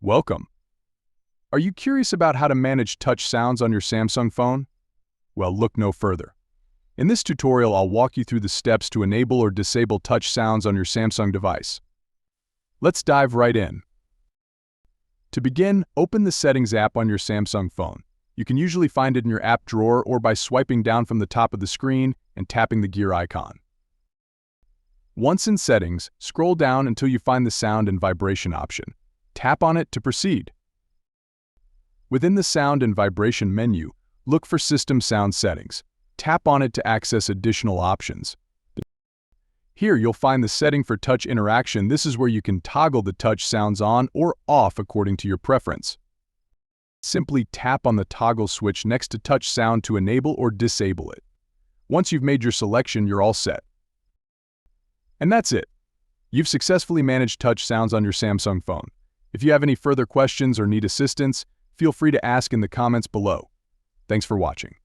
Welcome. Are you curious about how to manage touch sounds on your Samsung phone? Well, look no further. In this tutorial, I'll walk you through the steps to enable or disable touch sounds on your Samsung device. Let's dive right in. To begin, open the Settings app on your Samsung phone. You can usually find it in your app drawer or by swiping down from the top of the screen and tapping the gear icon. Once in Settings, scroll down until you find the Sound and Vibration option. Tap on it to proceed. Within the Sound and Vibration menu, look for System Sound Settings. Tap on it to access additional options. Here you'll find the setting for touch interaction. This is where you can toggle the touch sounds on or off according to your preference. Simply tap on the toggle switch next to touch sound to enable or disable it. Once you've made your selection, you're all set. And that's it. You've successfully managed touch sounds on your Samsung phone. If you have any further questions or need assistance, feel free to ask in the comments below. Thanks for watching.